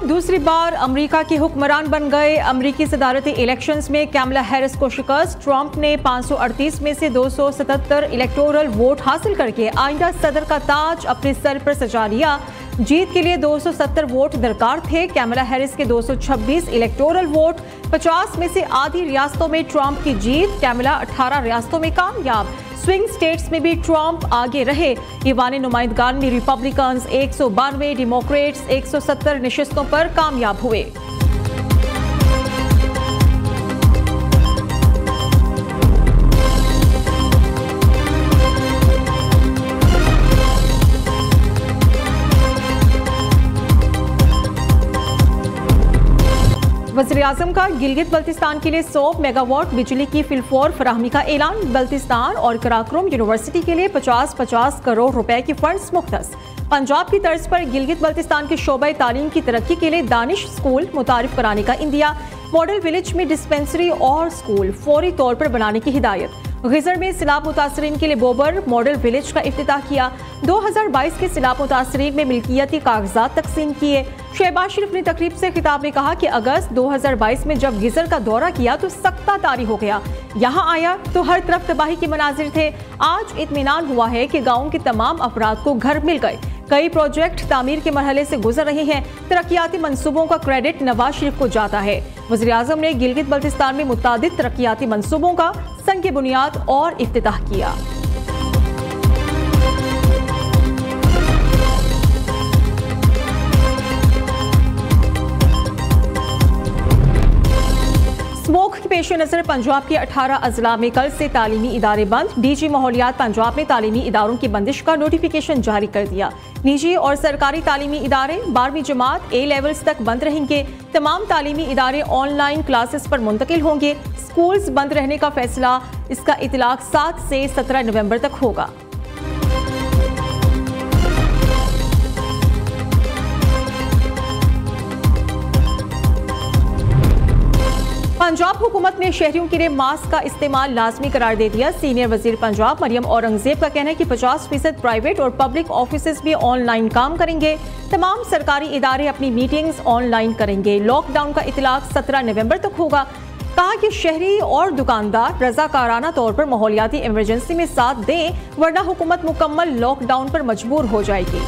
दूसरी बार अमेरिका के हुक्मरान बन गए। अमेरिकी सदारती इलेक्शंस में कैमला हैरिस को शिकस्त। ट्रंप ने 538 में से 277 इलेक्टोरल वोट हासिल करके आइंदा सदर का ताज अपने सर पर सजा लिया। जीत के लिए 270 वोट दरकार थे। कैमला हैरिस के 226 इलेक्टोरल वोट, 50 में से आधी रियासतों में ट्रंप की जीत। कैमला 18 रियासतों में कामयाब। स्विंग स्टेट्स में भी ट्रंप आगे रहे। ईवानी नुमाइंदगान में रिपब्लिकन्स 192, डेमोक्रेट्स 170 नशिस्तों पर कामयाब हुए। वज़ीर-ए-आज़म का गिलगित बल्तिस्तान के लिए 100 मेगावाट बिजली की फिलफौर फराहमी का ऐलान। बल्तिस्तान और कराकोरम यूनिवर्सिटी के लिए 50-50 करोड़ रुपए की फंड्स मुख्तस। पंजाब की तर्ज पर गिलगित बल्तिस्तान के शोबे तालीम की तरक्की के लिए दानिश स्कूल मुतारिफ कराने का इंदिया। मॉडल विलेज में डिस्पेंसरी और स्कूल फौरी तौर पर बनाने की हिदायत। गिजर में सिलाब मुतासरीन के लिए बोबर मॉडल विलेज का इफ्तिताह किया। 2022 के सिलाब मुतासरीन में मिल्कियती कागजात तकसीम किए। शहबाज शरीफ ने तकरीब से खिताब में कहा कि अगस्त 2022 में जब गिजर का दौरा किया तो सख्ता तारी हो गया। यहाँ आया तो हर तरफ तबाही के मनाजिर थे। आज इत्मीनान हुआ है कि गाँव के तमाम अफराद को घर मिल गए। कई प्रोजेक्ट तामीर के मरहले से गुजर रहे हैं। तरक्याती मंसूबों का क्रेडिट नवाज शरीफ को जाता है। वज़ीर-ए-आज़म ने गिलगित बल्तिस्तान में मुतादिद तरक्याती मंसूबों का संग बुनियाद और इफ्तिताह किया। स्मोक के पेश नजर पंजाब के 18 अजला में कल से तालीमी इदारे बंद। डीजी माहौलियात पंजाब ने तालीमी इदारों की बंदिश का नोटिफिकेशन जारी कर दिया। निजी और सरकारी तालीमी इदारे 12वीं जमात ए लेवल्स तक बंद रहेंगे। तमाम तालीमी इदारे ऑनलाइन क्लासेस पर मुंतकिल होंगे। स्कूल्स बंद रहने का फैसला इसका इतलाक 7 से 17 नवंबर तक होगा। पंजाब हुकूमत ने शहरियों के लिए मास्क का इस्तेमाल लाजमी करार दे दिया। सीनियर वजीर पंजाब मरियम औरंगजेब का कहना है कि 50% प्राइवेट और पब्लिक ऑफिसेज भी ऑनलाइन काम करेंगे। तमाम सरकारी इदारे अपनी मीटिंग्स ऑनलाइन करेंगे। लॉकडाउन का इतलाक 17 नवंबर तक होगा। कहा कि शहरी और दुकानदार रजाकाराना तौर पर माहौलियाती इमरजेंसी में साथ दें, वरना हुकूमत मुकम्मल लॉकडाउन पर मजबूर हो जाएगी।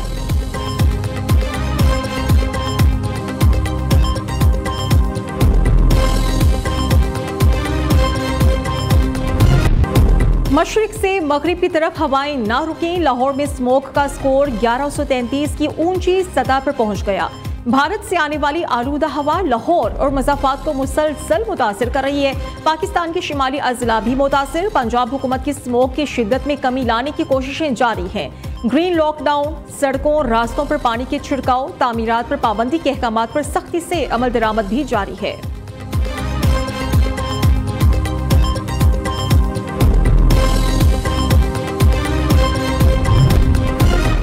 मशरिक से मगरिब की तरफ हवाएं ना रुकी। लाहौर में स्मोक का स्कोर 1133 की ऊंची सतह पर पहुंच गया। भारत से आने वाली आलूदा हवा लाहौर और मज़ाफात को मुसलसल मुतासिर कर रही है। पाकिस्तान के शिमाली अजला भी मुतासिर। पंजाब हुकूमत की स्मोक की शिद्दत में कमी लाने की कोशिशें जारी हैं। ग्रीन लॉकडाउन, सड़कों रास्तों पर पानी के छिड़काव, तामीरात पर पाबंदी के अहकामात पर सख्ती से अमल दरामद भी जारी है।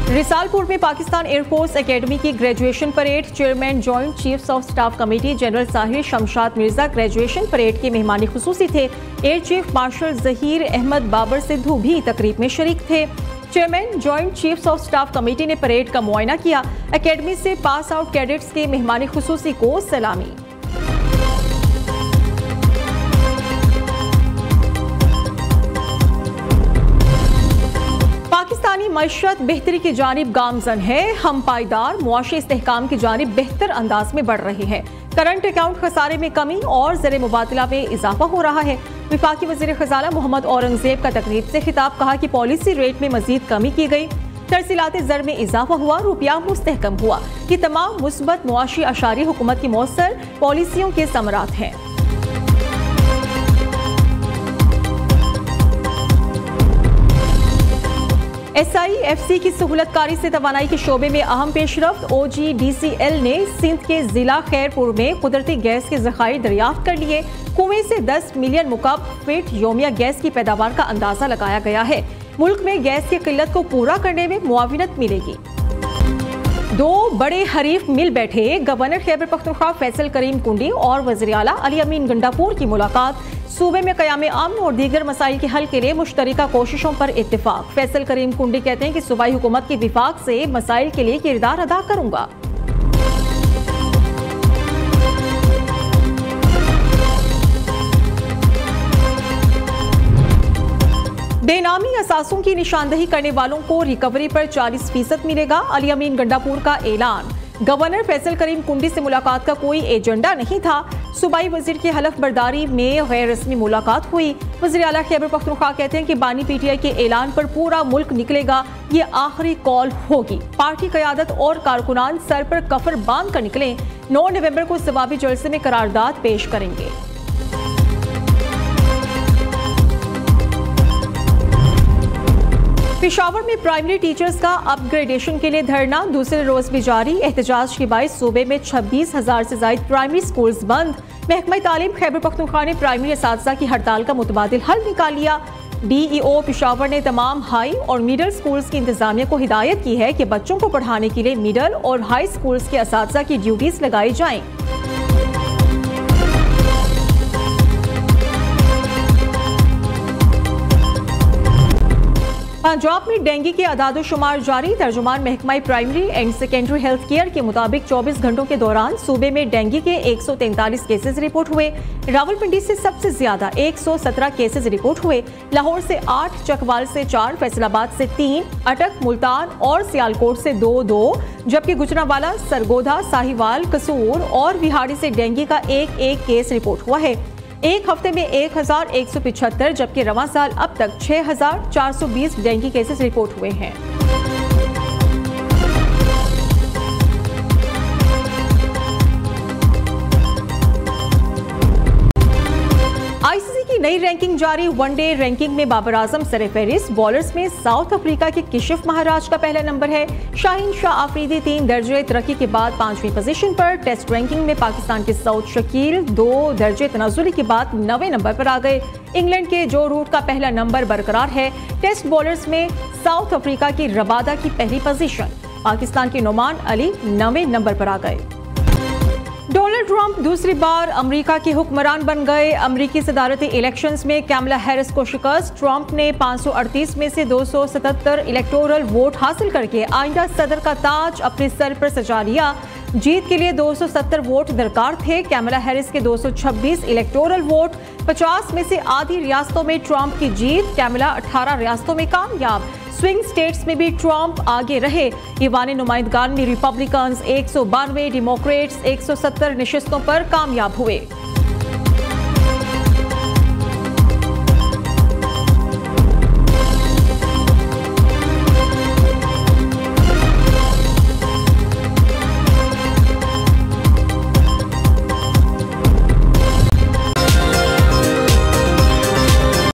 रिसालपुर में पाकिस्तान एयरफोर्स एकेडमी की graduation parade. Chairman joint chiefs of staff committee general Sahir Shamshad Mirza graduation parade के मेहमानी खुसूसी थे। Air chief marshal Zaheer Ahmed Babar Sidhu भी तकरीब में शरीक थे। Chairman joint chiefs of staff committee ने परेड का मुआयना किया। एकेडमी से पास आउट कैडेट्स के मेहमानी खुसूसी को सलामी। पाकिस्तानी मईशत बेहतरी की जानिब गामजन है। हम पायदार मुआशी इस्तेहकाम की जानिब बेहतर अंदाज में बढ़ रहे हैं। करंट अकाउंट खसारे में कमी और ज़र मुबादला में इजाफा हो रहा है। वफाकी वज़ीर ख़ज़ाना मोहम्मद औरंगजेब का तकरीब से खिताब। कहा कि पॉलिसी रेट में मजीद कमी की गई। तरसीलात ज़र में इजाफा हुआ। रुपया मुस्तहकम हुआ। ये तमाम मुस्बत मुआशी अशारी हुकूमत की मौसर पॉलिसियों के समरात हैं। SIFC की सहूलतकारी से तवानाई के शोबे में अहम पेशरफ्त। OGDCL ने सिंध के जिला खैरपुर में कुदरती गैस के ज़खायर दरियाफ्त कर लिए। कुएं से 10 मिलियन मुकब फीट योमिया गैस की पैदावार का अंदाजा लगाया गया है। मुल्क में गैस की किल्लत को पूरा करने में मुआविनत मिलेगी। दो बड़े हरीफ मिल बैठे। गवर्नर खैबर पख्तूनख्वा फैसल करीम कुंडी और वज़ीर आला अली अमीन गंडापुर की मुलाकात। सूबे में क़याम अमन और दीगर मसाइल के हल के लिए मुश्तरका कोशिशों पर इत्तेफाक। फैसल करीम कुंडी कहते हैं कि सूबाई हुकूमत की विफाक से मसाइल के लिए किरदार अदा करूंगा। बेनामी असासों की निशानदेही करने वालों को रिकवरी पर 40% मिलेगा। अली अमीन गंडापुर का ऐलान। गवर्नर फैसल करीम कुंडी से मुलाकात का कोई एजेंडा नहीं था। सूबाई वजीर की हलफ बर्दारी में गैर रस्मी मुलाकात हुई। वज़ीर आला खैबर पख्तूनख्वा कहते हैं कि बानी पीटीआई के ऐलान पर पूरा मुल्क निकलेगा, ये आखिरी कॉल होगी। पार्टी क़यादत और कारकुनान सर पर कफर बांध कर निकले। 9 नवंबर को सवाबी जलसे में करारदाद पेश करेंगे। पेशावर में प्राइमरी टीचर्स का अपग्रेडेशन के लिए धरना दूसरे रोज भी जारी। एहतजाज के बायस सूबे में 26,000 से ज्यादा प्राइमरी स्कूल्स बंद। महकमा तालीम खैबर पख्तूनख्वा ने प्राइमरी असातिज़ा की हड़ताल का मुतबादिल हल निकाल लिया। DEO पेशावर ने तमाम हाई और मिडल स्कूल्स की इंतजामिया को हिदायत की है कि बच्चों को पढ़ाने के लिए मिडल और हाई स्कूल्स के असातिज़ा की ड्यूटीज लगाई जाएं। पंजाब में डेंगू के अदाद-ओ-शुमार जारी। तर्जुमान महकमा primary and secondary health care के मुताबिक 24 घंटों के दौरान सूबे में डेंगू के 143 केसेस रिपोर्ट हुए। रावलपिंडी से सबसे ज्यादा 117 केसेस रिपोर्ट हुए। लाहौर से 8, चकवाल से 4, फैसलाबाद से 3, अटक, मुल्तान और सियालकोट से 2, जबकि गुजरांवाला, सरगोधा, साहिवाल, कसूर और विहाड़ी से डेंगू का एक केस रिपोर्ट हुआ है। एक हफ्ते में 1175, जबकि रवां साल अब तक 6420 डेंगू केसेस रिपोर्ट हुए हैं। आईसीसी की नई रैंकिंग जारी। वनडे रैंकिंग में बाबर आजम सर-ए-फहरिस्त। बॉलर्स में साउथ अफ्रीका के किशिफ महाराज का पहला नंबर है। शाहीन शाह आफरीदी 3 दर्जे तरक्की के बाद 5वीं पोजीशन पर। टेस्ट रैंकिंग में पाकिस्तान के सऊद शकील 2 दर्जे तनाजुली के बाद 9वें नंबर पर आ गए। इंग्लैंड के जो रूट का पहला नंबर बरकरार है। टेस्ट बॉलर्स में साउथ अफ्रीका की रबादा की पहली पोजीशन। पाकिस्तान के नोमान अली 9वें नंबर पर आ गए। डोनाल्ड ट्रंप दूसरी बार अमेरिका के हुक्मरान बन गए। अमेरिकी सदारती इलेक्शंस में कैमला हैरिस को शिकस्त। ट्रंप ने 538 में से 277 इलेक्टोरल वोट हासिल करके आइंदा सदर का ताज अपने सर पर सजा लिया। जीत के लिए 270 वोट दरकार थे। कैमला हैरिस के 226 इलेक्टोरल वोट। 50 में से आधी रियासतों में ट्रंप की जीत। कैमला 18 रियासतों में कामयाब। स्विंग स्टेट्स में भी ट्रंप आगे रहे। ईवान नुमाइंदगान में रिपब्लिकन्स 192, डेमोक्रेट्स 170 नशिस्तों पर कामयाब हुए।